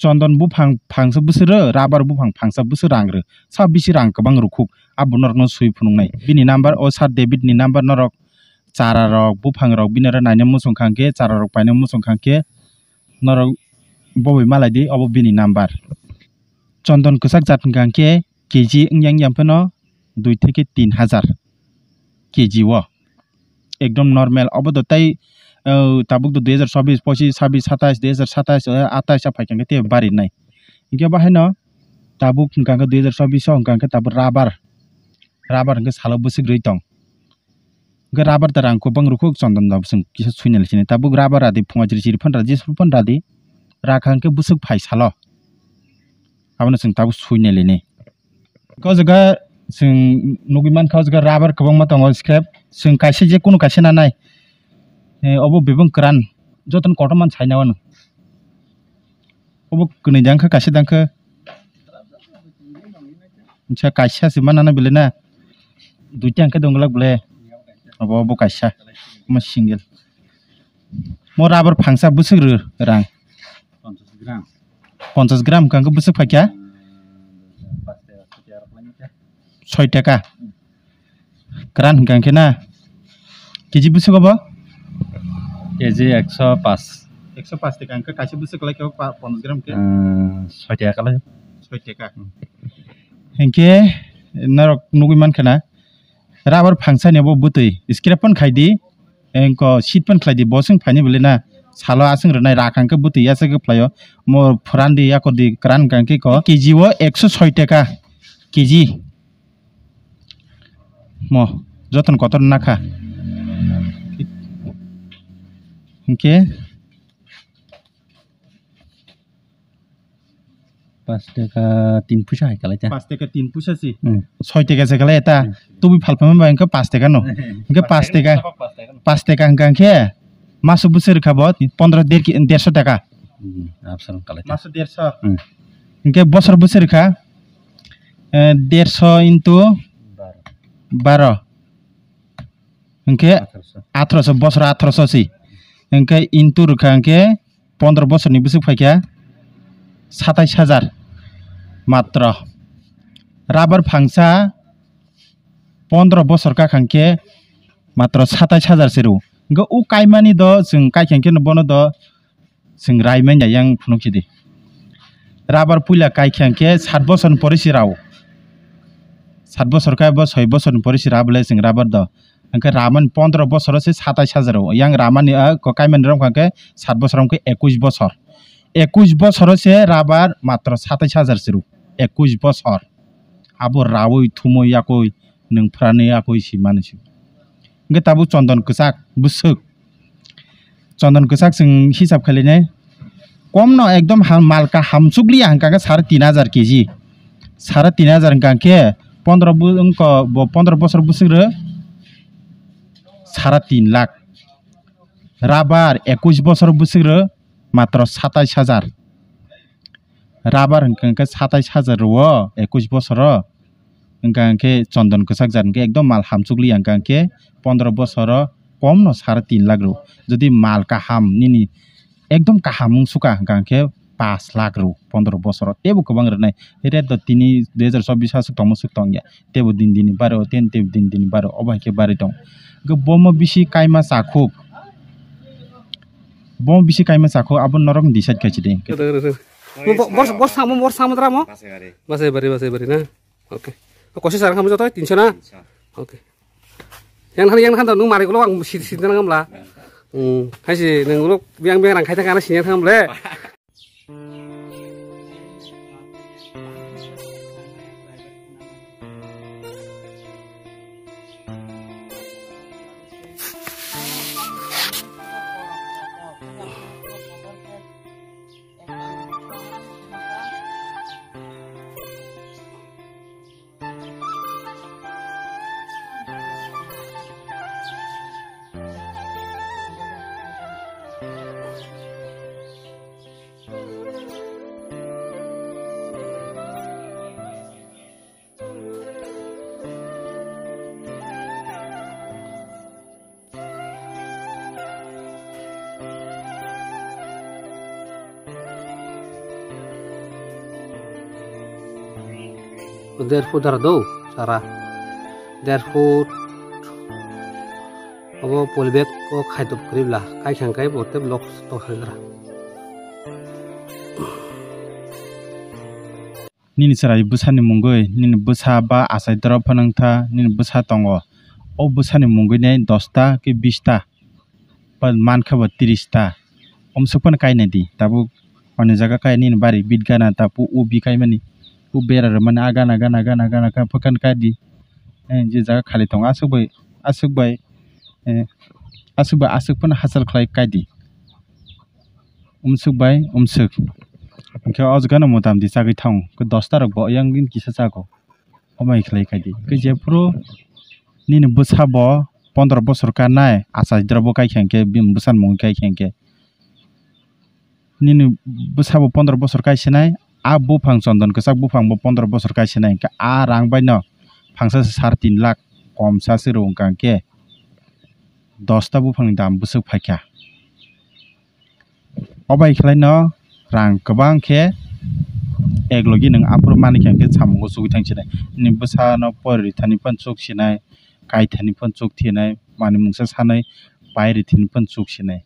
चंदन बुफां फांसे बोसोरो राबार बुफां फांसा बोसोर आंग्रो सा बिसि रां गोबां रुखुक आबु नरकनो सुइ फुनुंनाय बिनि नाम्बार ओ सार डेबिटनि नाम्बार नरक चारा रक बुफां रक बिनार नायनो मुसुं खांके चारा रक पाइनो मुसुं खांके नरक बबे मालायदि अब बिनि नाम्बार चंदन कसाक जातन खांके केजी इंयां यामफनो 2 থেকে 3000 केजी वो एकदम नॉर्मल अब तो तई ताबुक तो 2024 25 26 27 2027 28 फाइखांके ते बारि नाय इनके बाहाय न ताबुक खांके 2024 खांके ताबु राबार के सालो बोसि ग्रै दं गे राबार तारां को बंग रुखुक चंदन दाब जों किस सुइनाल सिने ताबुक राबार आदि फुङा जिरि फनरा जिसु फनरादि राखांके बुसुक फाइ सालो आबनो जों ताबु सुइनालेने को जगा जों नगिमान खाव जगा राबार गोबां मा दङ स्क्रैप जों काइसे जे कुनु काइसे ना नाय अब बेबं क्रान जतन कटमान साइनावन अब कनै दांखो काइसे दांखो अच्छा काइसा से मा ना बेले ना दुइटा अंके दंगलाक बेले अब काइसा मा सिंगल मो राबार फांसा बोसोरो रां 50 ग्राम कांको बोसोक फाक्या 6 টাকা क्रान कांके ना केजी बोसोक अब केजी 105 টাকা अंके काइसे बोसोक लाय 50 ग्राम के 6 টাকা लाय 6 টাকা हेंके नरक नगिमान खाना राबार फांसा नेबो बुतै स्क्रैपन खाइदि एंको शीटपन खाइदि बसं फाइनि बेले ना सालो आसं रनाय राखांके बुतै यासे गफ्लायो मो फरानदि याको दि क्रान कांके को केजी वो 106 টাকা केजी मो जतन कतन नाखा इनके 5 টাকা 3 পয়সা হয় কালাই 5 টাকা 3 পয়সা সি 6 টাকা से काले एता तुबि फालफाम बा इनके 5 टाका नो इनके 5 टाका अंके मासु बोसोर खाबो 15 150 টাকা आपसन कालाई मासु 150 इनके बोसोर खा 150 into 12 इनके 1800 बोसोर 1800 सी इनके into रखा इनके 15 बोसोर नि बोसोर फाइक्या 27000 मात्र राबार फांसा 15 बोसोर का खांके मात्र 27000 सेरु ग उ काइमानि द जों काइखांके न बनो द जों राइमेन यां फुनुखिदि राबार पुइला काइखांके 7 बोसोर परिसि राव 7 बोसोर का 6 बोसोर परिसि राबले जों राबार द अंके रामन 15 बोसोर से 27000 यां रामानि काइमानि रम खांके 7 बोसोर के 21 बोसोर से राबार मात्र 27000 सेरु 21 बोसोर आबो रावै थुमै याकय नोंफ्रानो याकय सि मानसि इनके ताबु चंदन कसाक बुसुक चंदन कसाक जों हिसाब खालिने कम न एकदम मालका हामसुगली हांका 3500 केजी 3500 कांके 15 बोसोर बुसुरो 3.5 लाख राबार 21 बोसोर बुसुरो मात्र 27000 राबार अंके 27000 वो 21 बोसोर अंके चंदन कसाक जानके एकदम माल हामसुगली अंके 15 बोसोर कम न 3.5 लाख रो जदि माल का हाम निनी एकदम का हामुं सुका अंके 5 लाख रो 15 बोसोर तेबो गोबां रनाय रे द 2024 हासु तमसुक तंगिया तेबो दिन बारो तेबो दिन बारो अबाके बारि दं ग बम बिसि काइमा साखुक बम बिसि काइमा साखु आबो नरम डिसाइड खाइछि बस सामो द्रा मो बसे बारी ना ओके कसे सार खामो जतो 300 ना okay yang kan nung mari kulo ang sit nang amla haisi nung lo biang rang khai tang kana sinya thang ble 1.5 foot আর দৌ সারা 1.5 ফুট अब पलिबेग को खाइदब करिब्ला खाइखांखाय बते ब्लक तखायद्रा निनि साराय बुसानि मुंगै निनि बुसा बा आसायद्र फनंथा निनि बुसा तंगो ओ बुसानि मुंगै नै 10 टा कि 20 टा पर मानखब 30 टा ओमसुपन कायने दि ताबु अनि जगा काय निनि बारि बिट गाना तापु उ बिकाय मानि उ बेरार माने आगाना गाना का फकन कादि जे जगा खालि तंग आसुबाय आसुकपन हासल खलाय कायदि उमसुकबाय उमसुक ओंखे अजगानो मोताम दि सागै थां को 10 टा रक बयां दिन किसा जागो हमाय खलाय कायदि के जेफ्रो निनि बुसा ब 15 बছর का नाय आसायद्रबो कायखेंके बिम बुसान मुं कायखेंके निनि बुसा ब 15 बছর कायसेनाय आ बुफां चंदन कसाक बुफां ब 15 बছর कायसेनाय का आ रांबाय न फांसा 3.5 लाख कम सासे रंकांके 10 टा बुफांनि दाम बुसुक फायख्या अबाय खलाय न रां गोबां के एग्लगि नों आपुर मानिखेंके सामुगो सुगि थांसिनाय नि बुसा न परिथानि पनसुक सिनाय कायथानि पनसुक थिनाय मानि मुंसा सानै बायरिथिनि पनसुक सिनाय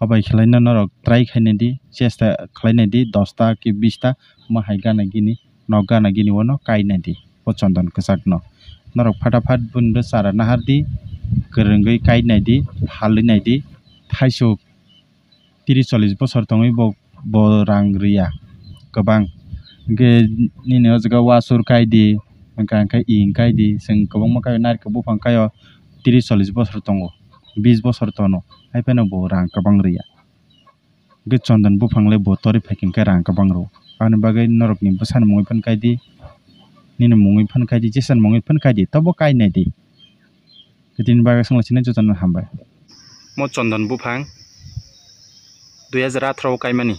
अबाय खलाय न नरक ट्राई खायने दि चेष्टा खलायने दि 10 टा कि 20 टा माहाय गाना गिनि न गाना गिनि वनो कायने दि पचंदन कसाक न नरक फटाफट बुनदो सारा नाहारदि गोरंगै कायनाय दि हालिनाय दि थाइसो 30-40 बছর तंगै ब रां रिया गोबां गे निनि अजगा वासुर कायदि कांखाय इं कायदि जों गोबां मकाय नारखौ बुफां काय 30-40 बছর तंगो 20 बছর तनो हायफेनो ब रां गोबां रिया गे चंदन बुफांले बतरि फायकिंका रां गोबां रो आनि बागै नरकनि बुसान मुङै फन कायदि निनि मुङै फन कायदि जेसान मुङै फन कायदि तबो कायनाय दि गदिन बागै संलासिने जतन हामबाय म चंदन बुफां 2018 कायमानि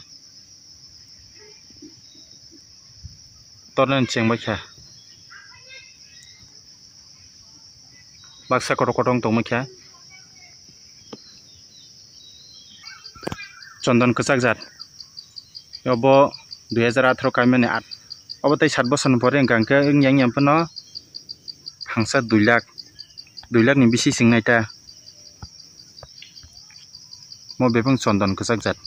तरन चेंबायखा बाक्सा कटकटं तंमैखा चंदन कसाक जात अब 2018 कायमानि अब तै 7 बছর परे गांके यांग यांपन हांसा 2 लाख नि बिसि सिंनायता म बेफों चंदन कसाक जात